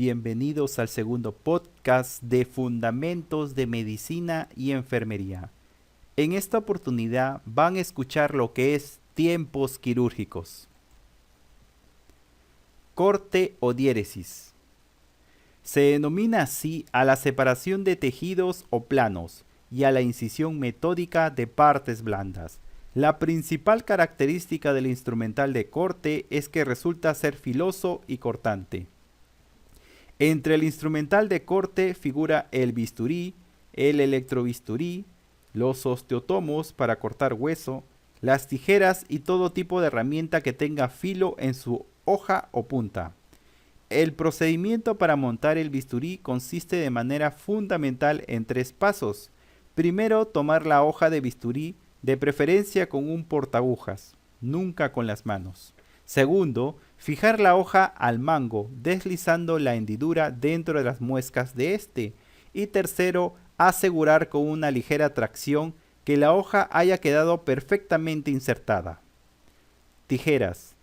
bienvenidos al segundo podcast de Fundamentos de Medicina y Enfermería. En esta oportunidad van a escuchar lo que es tiempos quirúrgicos. Corte o diéresis. Se denomina así a la separación de tejidos o planos y a la incisión metódica de partes blandas. La principal característica del instrumental de corte es que resulta ser filoso y cortante. Entre el instrumental de corte figura el bisturí, el electrobisturí, los osteotomos para cortar hueso, las tijeras y todo tipo de herramienta que tenga filo en su hoja o punta. El procedimiento para montar el bisturí consiste de manera fundamental en 3 pasos. Primero, tomar la hoja de bisturí, de preferencia con un portaagujas, nunca con las manos. Segundo, fijar la hoja al mango, deslizando la hendidura dentro de las muescas de este. Y tercero, asegurar con una ligera tracción que la hoja haya quedado perfectamente insertada. Tijeras.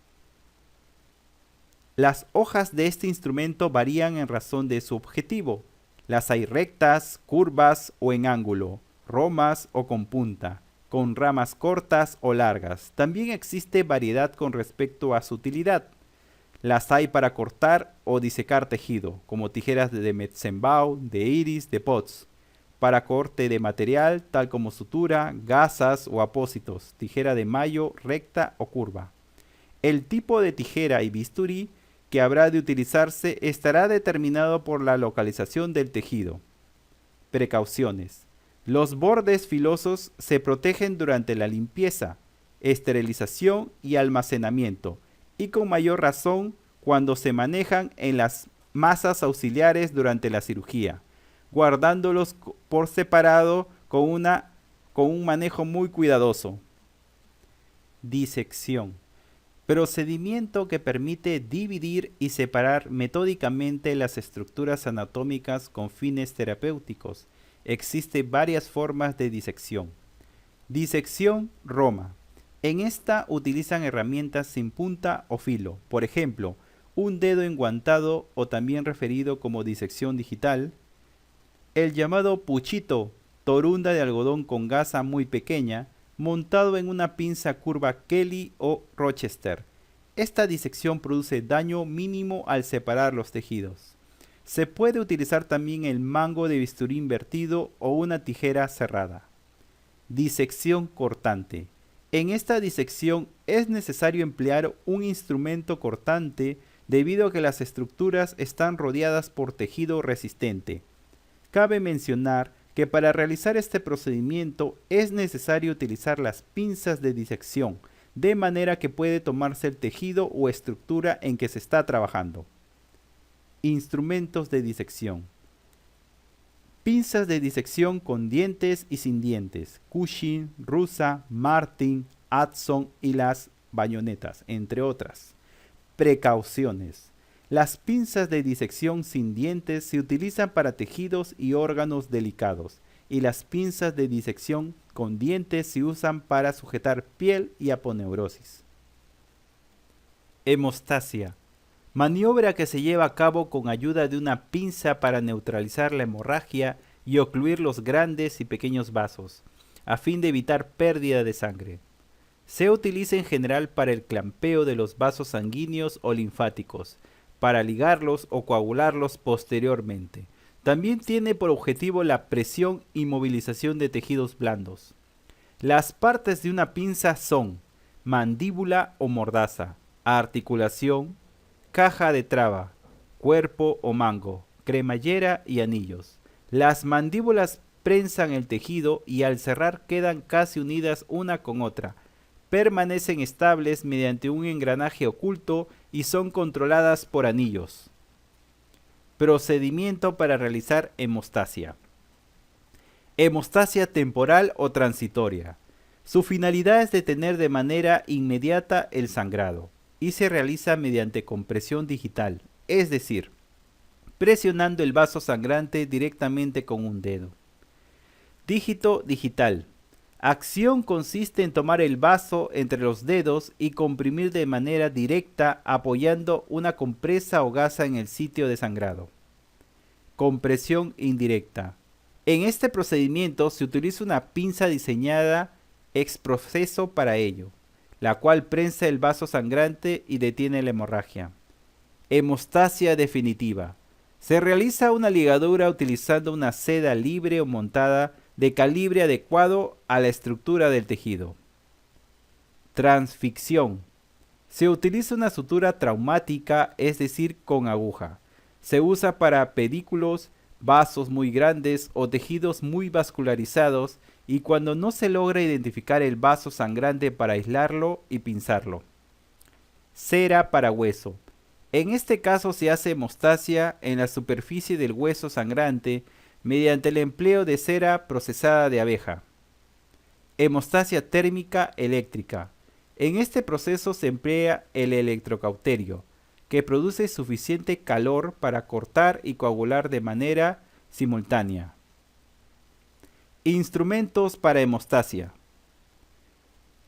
Las hojas de este instrumento varían en razón de su objetivo. Las hay rectas, curvas o en ángulo, romas o con punta, con ramas cortas o largas. También existe variedad con respecto a su utilidad. Las hay para cortar o disecar tejido, como tijeras de Metzenbau, de Iris, de Potts. Para corte de material, tal como sutura, gasas o apósitos, tijera de mayo, recta o curva. El tipo de tijera y bisturí que habrá de utilizarse estará determinado por la localización del tejido. Precauciones. Los bordes filosos se protegen durante la limpieza, esterilización y almacenamiento, y con mayor razón cuando se manejan en las masas auxiliares durante la cirugía, guardándolos por separado con un manejo muy cuidadoso. Disección. Procedimiento que permite dividir y separar metódicamente las estructuras anatómicas con fines terapéuticos. Existen varias formas de disección. Disección Roma. En esta utilizan herramientas sin punta o filo, por ejemplo, un dedo enguantado o también referido como disección digital, el llamado puchito, torunda de algodón con gasa muy pequeña, montado en una pinza curva Kelly o Rochester. Esta disección produce daño mínimo al separar los tejidos. Se puede utilizar también el mango de bisturí invertido o una tijera cerrada. Disección cortante. En esta disección es necesario emplear un instrumento cortante debido a que las estructuras están rodeadas por tejido resistente. Cabe mencionar que para realizar este procedimiento es necesario utilizar las pinzas de disección, de manera que puede tomarse el tejido o estructura en que se está trabajando. Instrumentos de disección. Pinzas de disección con dientes y sin dientes, Cushing, Rusa, Martin, Adson y las bayonetas, entre otras. Precauciones. Las pinzas de disección sin dientes se utilizan para tejidos y órganos delicados, y las pinzas de disección con dientes se usan para sujetar piel y aponeurosis. Hemostasia. Maniobra que se lleva a cabo con ayuda de una pinza para neutralizar la hemorragia y ocluir los grandes y pequeños vasos, a fin de evitar pérdida de sangre. Se utiliza en general para el clampeo de los vasos sanguíneos o linfáticos, para ligarlos o coagularlos posteriormente. También tiene por objetivo la presión y movilización de tejidos blandos. Las partes de una pinza son mandíbula o mordaza, articulación, caja de traba, cuerpo o mango, cremallera y anillos. Las mandíbulas prensan el tejido y al cerrar quedan casi unidas una con otra. Permanecen estables mediante un engranaje oculto y son controladas por anillos. Procedimiento para realizar hemostasia. Hemostasia temporal o transitoria. Su finalidad es detener de manera inmediata el sangrado y se realiza mediante compresión digital, es decir, presionando el vaso sangrante directamente con un dedo. Dígito digital. Acción consiste en tomar el vaso entre los dedos y comprimir de manera directa apoyando una compresa o gasa en el sitio de sangrado. Compresión indirecta. En este procedimiento se utiliza una pinza diseñada ex proceso para ello, la cual prensa el vaso sangrante y detiene la hemorragia. Hemostasia definitiva. Se realiza una ligadura utilizando una seda libre o montada de calibre adecuado a la estructura del tejido. Transficción. Se utiliza una sutura traumática, es decir, con aguja. Se usa para pedículos, vasos muy grandes o tejidos muy vascularizados y cuando no se logra identificar el vaso sangrante para aislarlo y pinzarlo. Cera para hueso. En este caso se hace hemostasia en la superficie del hueso sangrante mediante el empleo de cera procesada de abeja. Hemostasia térmica eléctrica. En este proceso se emplea el electrocauterio, que produce suficiente calor para cortar y coagular de manera simultánea. Instrumentos para hemostasia.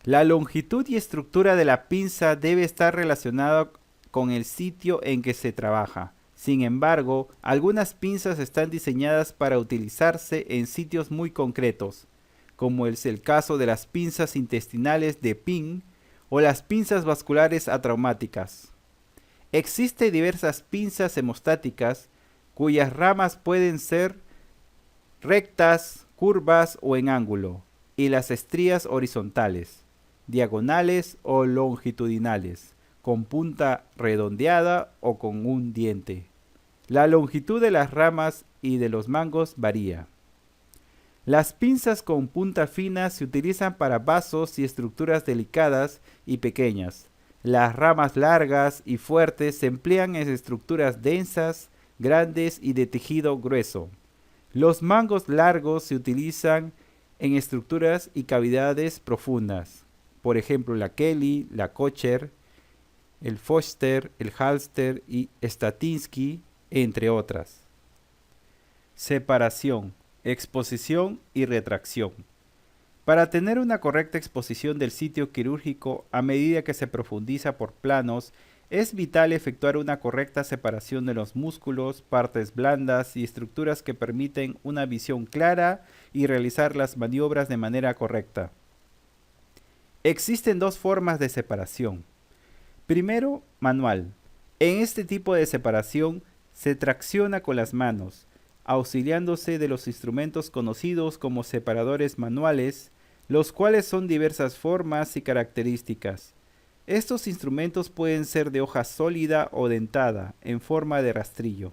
La longitud y estructura de la pinza debe estar relacionada con el sitio en que se trabaja. Sin embargo, algunas pinzas están diseñadas para utilizarse en sitios muy concretos, como es el caso de las pinzas intestinales de Ping o las pinzas vasculares atraumáticas. Existen diversas pinzas hemostáticas cuyas ramas pueden ser rectas, curvas o en ángulo, y las estrías horizontales, diagonales o longitudinales, con punta redondeada o con un diente. La longitud de las ramas y de los mangos varía. Las pinzas con punta fina se utilizan para vasos y estructuras delicadas y pequeñas. Las ramas largas y fuertes se emplean en estructuras densas, grandes y de tejido grueso. Los mangos largos se utilizan en estructuras y cavidades profundas. Por ejemplo, la Kelly, la Kocher, el Foster, el Halster y Statinsky, entre otras. Separación, exposición y retracción. Para tener una correcta exposición del sitio quirúrgico a medida que se profundiza por planos, es vital efectuar una correcta separación de los músculos, partes blandas y estructuras que permiten una visión clara y realizar las maniobras de manera correcta. Existen dos formas de separación. Primero, manual. En este tipo de separación se tracciona con las manos, auxiliándose de los instrumentos conocidos como separadores manuales, los cuales son diversas formas y características. Estos instrumentos pueden ser de hoja sólida o dentada, en forma de rastrillo.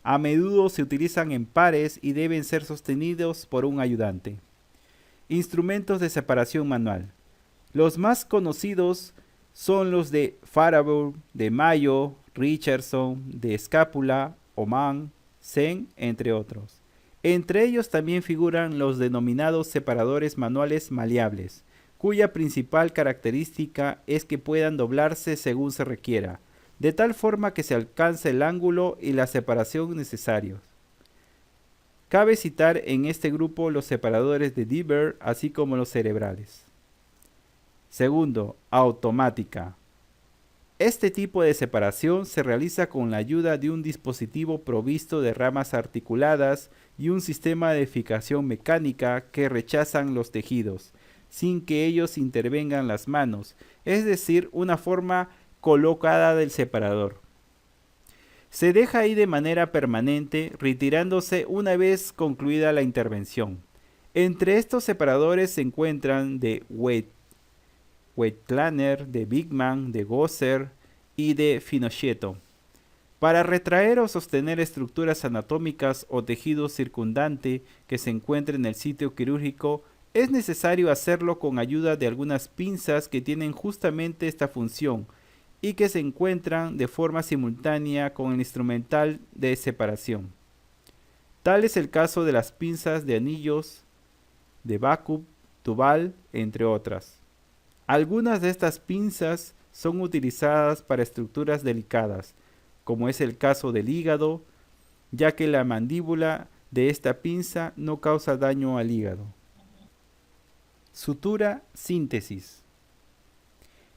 A menudo se utilizan en pares y deben ser sostenidos por un ayudante. Instrumentos de separación manual. Los más conocidos son los de Farabo, de Mayo, Richardson, de Escápula, Oman, Zen, entre otros. Entre ellos también figuran los denominados separadores manuales maleables, cuya principal característica es que puedan doblarse según se requiera, de tal forma que se alcance el ángulo y la separación necesarios. Cabe citar en este grupo los separadores de Deber, así como los cerebrales. Segundo, automática. Este tipo de separación se realiza con la ayuda de un dispositivo provisto de ramas articuladas y un sistema de fijación mecánica que rechazan los tejidos, sin que ellos intervengan las manos, es decir, una forma colocada del separador. Se deja ahí de manera permanente, retirándose una vez concluida la intervención. Entre estos separadores se encuentran de Weitplaner, de Bigman, de Gosser y de Finocchietto. Para retraer o sostener estructuras anatómicas o tejido circundante que se encuentre en el sitio quirúrgico, es necesario hacerlo con ayuda de algunas pinzas que tienen justamente esta función y que se encuentran de forma simultánea con el instrumental de separación. Tal es el caso de las pinzas de anillos, de Backup, Tubal, entre otras. Algunas de estas pinzas son utilizadas para estructuras delicadas, como es el caso del hígado, ya que la mandíbula de esta pinza no causa daño al hígado. Sutura síntesis.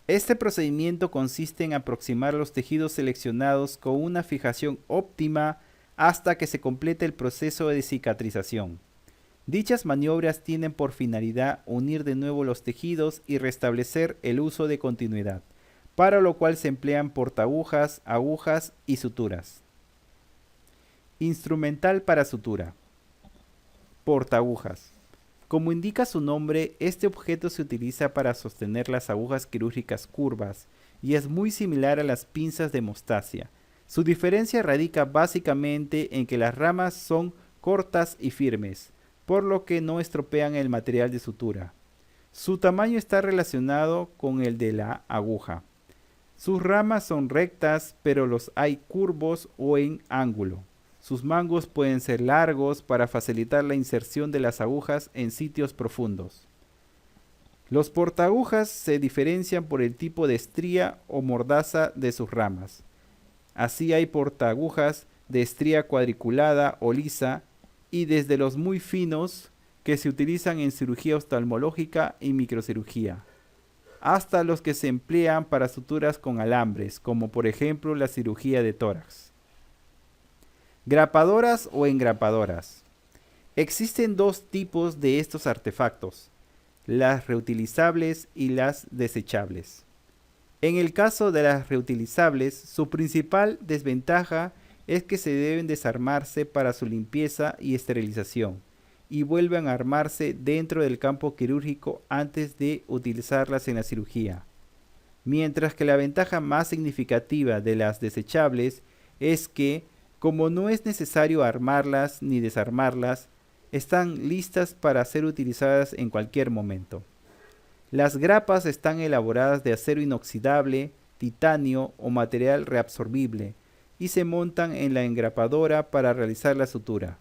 Este procedimiento consiste en aproximar los tejidos seleccionados con una fijación óptima hasta que se complete el proceso de cicatrización. Dichas maniobras tienen por finalidad unir de nuevo los tejidos y restablecer el uso de continuidad, para lo cual se emplean portaagujas, agujas y suturas. Instrumental para sutura. Portaagujas. Como indica su nombre, este objeto se utiliza para sostener las agujas quirúrgicas curvas y es muy similar a las pinzas de Mostacia. Su diferencia radica básicamente en que las ramas son cortas y firmes, por lo que no estropean el material de sutura. Su tamaño está relacionado con el de la aguja. Sus ramas son rectas, pero los hay curvos o en ángulo. Sus mangos pueden ser largos para facilitar la inserción de las agujas en sitios profundos. Los portaagujas se diferencian por el tipo de estría o mordaza de sus ramas. Así hay portaagujas de estría cuadriculada o lisa y desde los muy finos que se utilizan en cirugía oftalmológica y microcirugía, hasta los que se emplean para suturas con alambres, como por ejemplo la cirugía de tórax. Grapadoras o engrapadoras. Existen dos tipos de estos artefactos, las reutilizables y las desechables. En el caso de las reutilizables, su principal desventaja es que se deben desarmarse para su limpieza y esterilización, y vuelven a armarse dentro del campo quirúrgico antes de utilizarlas en la cirugía. Mientras que la ventaja más significativa de las desechables es que, como no es necesario armarlas ni desarmarlas, están listas para ser utilizadas en cualquier momento. Las grapas están elaboradas de acero inoxidable, titanio o material reabsorbible y se montan en la engrapadora para realizar la sutura.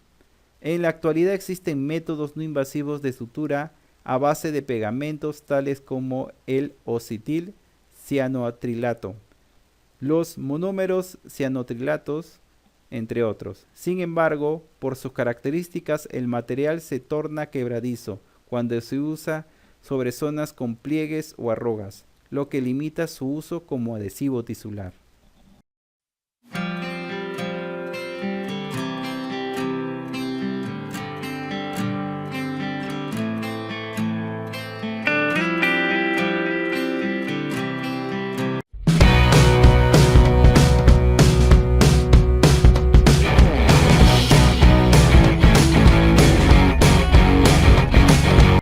En la actualidad existen métodos no invasivos de sutura a base de pegamentos tales como el oxitil cianoacrilato, los monómeros cianoacrilatos, entre otros. Sin embargo, por sus características, el material se torna quebradizo cuando se usa sobre zonas con pliegues o arrugas, lo que limita su uso como adhesivo tisular.